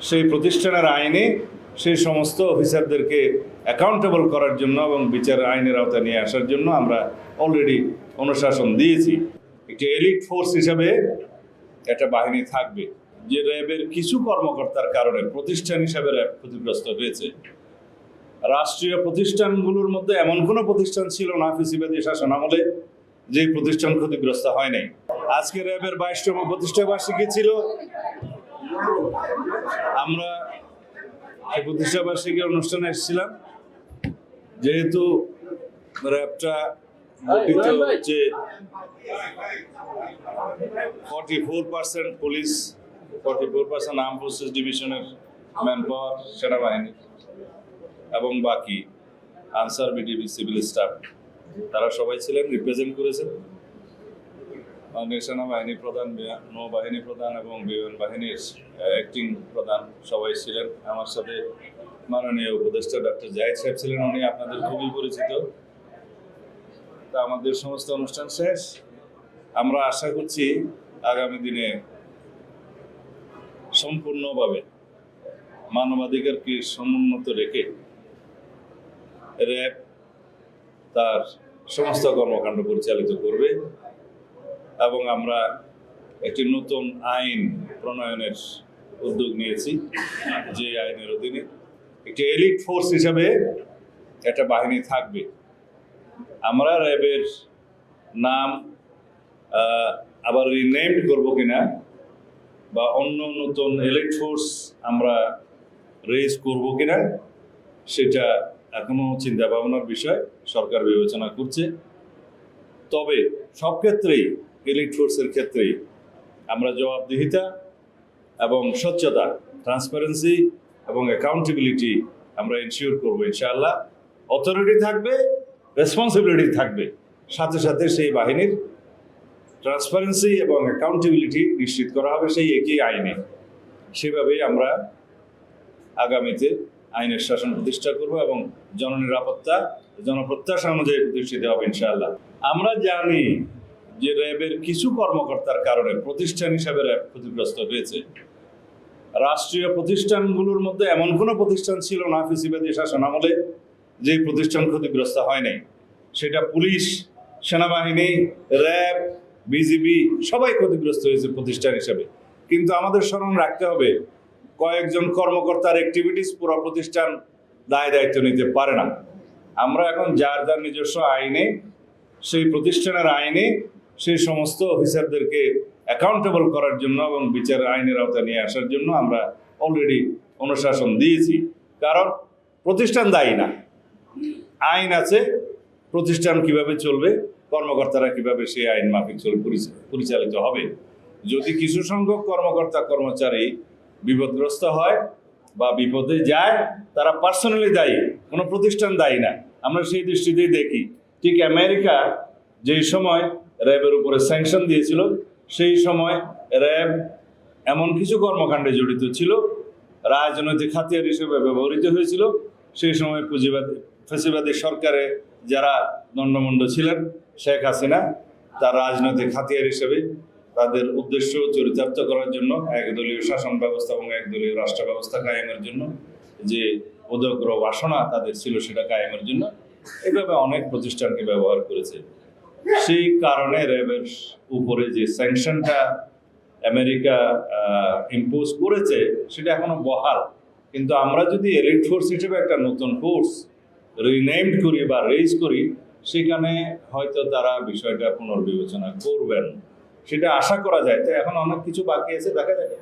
সেই প্রতিষ্ঠানের আইনে সেই সমস্ত অফিসারদেরকে অ্যাকাউন্টেবল করার জন্য এবং বিচার আইনের আওতায় নিয়ে আসার জন্য আমরা অলরেডি অনুশাসন দিয়েছি। একটি এলিট ফোর্স হিসাবে একটা বাহিনী থাকবে। যে র্যাবের কিছু কর্মকর্তার কারণে প্রতিষ্ঠান হিসাবে র্যাব ক্ষতিগ্রস্ত হয়েছে। রাষ্ট্রীয় প্রতিষ্ঠানগুলোর মধ্যে এমন কোনো প্রতিষ্ঠান ছিল না ফ্যাসিবাদী শাসন আমলে যে প্রতিষ্ঠান ক্ষতিগ্রস্ত হয় নাই। আজকে র্যাবের 22তম প্রতিষ্ঠা বার্ষিকী ছিল। আমরা এই প্রতিষ্ঠা বার্ষিকী অনুষ্ঠানে এসেছিলাম। যেহেতু র্যাবটা গঠিত হচ্ছে 44% পুলিশ, 44% আর্ম ফোর্সেস ডিভিশনের ম্যান পাওয়ার সেনাবাহিনী এবং বাকি আনসার বিডিবি সিভিল স্টাফ, তারা সবাই ছিলেন, রিপ্রেজেন্ট করেছেন। সেনাবাহিনী প্রধান, নৌবাহিনী প্রধান এবং বিমান বাহিনীর অ্যাক্টিং প্রধান সবাই ছিলেন। আমার সাথে মাননীয় উপদেষ্টা ডক্টর জাহিদ সাহেব ছিলেন, উনি আপনাদের খুবই পরিচিত। তা আমাদের সমস্ত অনুষ্ঠান শেষ। আমরা আশা করছি আগামী দিনে সম্পূর্ণভাবে মানবাধিকারকে সমুন্নত রেখে র্যাব তার সমস্ত কর্মকাণ্ড পরিচালিত করবে এবং আমরা একটি নতুন আইন প্রণয়নের উদ্যোগ নিয়েছি। যে আইনের অধীনে একটি এলিট ফোর্স হিসাবে একটা বাহিনী থাকবে। আমরা র্যাবের নাম আবার রিনেমড করবো কিনা বা অন্য নতুন এলিট ফোর্স আমরা রেজ করবো কিনা সেটা এখনো চিন্তা ভাবনার বিষয়, সরকার বিবেচনা করছে। তবে সব ক্ষেত্রেই এলিট ফোর্সের ক্ষেত্রেই আমরা জবাবদিহিতা এবং স্বচ্ছতা, ট্রান্সপারেন্সি এবং অ্যাকাউন্টেবিলিটি আমরা এনশিওর করবো ইনশাআল্লাহ। অথরিটি থাকবে, রেসপন্সিবিলিটি থাকবে, সাথে সাথে সেই বাহিনীর ট্রান্সপারেন্সি এবং অ্যাকাউন্টেবিলিটি নিশ্চিত করা হবে সেই একই আইনে। সেভাবেই আমরা আগামীতে আইনের শাসন প্রতিষ্ঠা করব এবং জননিরাপত্তা, জনপ্রত্যাশা অনুযায়ী প্রতিষ্ঠিত হবে ইনশাআল্লাহ। আমরা জানি যে র্যাবের কিছু কর্মকর্তার কারণে প্রতিষ্ঠান হিসাবে র্যাব ক্ষতিগ্রস্ত হয়েছে। রাষ্ট্রীয় প্রতিষ্ঠানগুলোর মধ্যে এমন কোনো প্রতিষ্ঠান ছিল না ফ্যাসিবাদী শাসন আমলে যে প্রতিষ্ঠান ক্ষতিগ্রস্ত হয় নাই। সেটা পুলিশ, সেনাবাহিনী, র্যাব, বিজিবি সবাই ক্ষতিগ্রস্ত হয়েছে প্রতিষ্ঠান হিসাবে। কিন্তু আমাদের স্মরণ রাখতে হবে, কয়েকজন কর্মকর্তার অ্যাক্টিভিটিস পুরো প্রতিষ্ঠান দায় দায়িত্ব নিতে পারে না। আমরা এখন যার যার নিজস্ব আইনে, সেই প্রতিষ্ঠানের আইনে সেই সমস্ত অফিসারদেরকে অ্যাকাউন্টেবল করার জন্য এবং বিচার আইনের আওতায় নিয়ে আসার জন্য আমরা অলরেডি অনুশাসন দিয়েছি। কারণ প্রতিষ্ঠান দায়ী না, আইন আছে, প্রতিষ্ঠান কিভাবে চলবে, কর্মকর্তারা কিভাবে সেই আইন মাফিক পরিচালিত হবে। যদি কিছু সংখ্যক কর্মকর্তা কর্মচারী বিপদগ্রস্ত হয় বা বিপদে যায়, তারা পার্সোনালি দায়ী, কোনো প্রতিষ্ঠান দায়ী না। আমরা সেই দৃষ্টিতেই দেখি। ঠিক আমেরিকা যেই সময় র্যাবের উপরে স্যাংশন দিয়েছিল, সেই সময় র্যাব এমন কিছু কর্মকাণ্ডে জড়িত ছিল, রাজনৈতিক হাতিয়ার হিসেবে ব্যবহৃত হয়েছিল। সেই সময় ফ্যাসিবাদী সরকারে যারা দণ্ডমুণ্ড ছিলেন, শেখ হাসিনা তার রাজনৈতিক হাতিয়ার হিসেবে তাদের উদ্দেশ্য চরিতার্থ করার জন্য, একদলীয় শাসন ব্যবস্থা এবং একদলীয় রাষ্ট্র ব্যবস্থা কায়েমের জন্য যে উদগ্র বাসনা তাদের ছিল, সেটা কায়েমের জন্য এভাবে অনেক প্রতিষ্ঠানকে ব্যবহার করেছে। সেই কারণে র্যাবের উপরে যে স্যাংশনটা আমেরিকা ইম্পোজ করেছে সেটা এখনো বহাল। কিন্তু আমরা যদি এলিট ফোর্স হিসেবে একটা নতুন ফোর্স রিনেমড করি বা রেজ করি, সেখানে হয়তো তারা বিষয়টা পুনর্বিবেচনা করবেন, সেটা আশা করা যায়। তো এখন অনেক কিছু বাকি আছে, দেখা যাবে।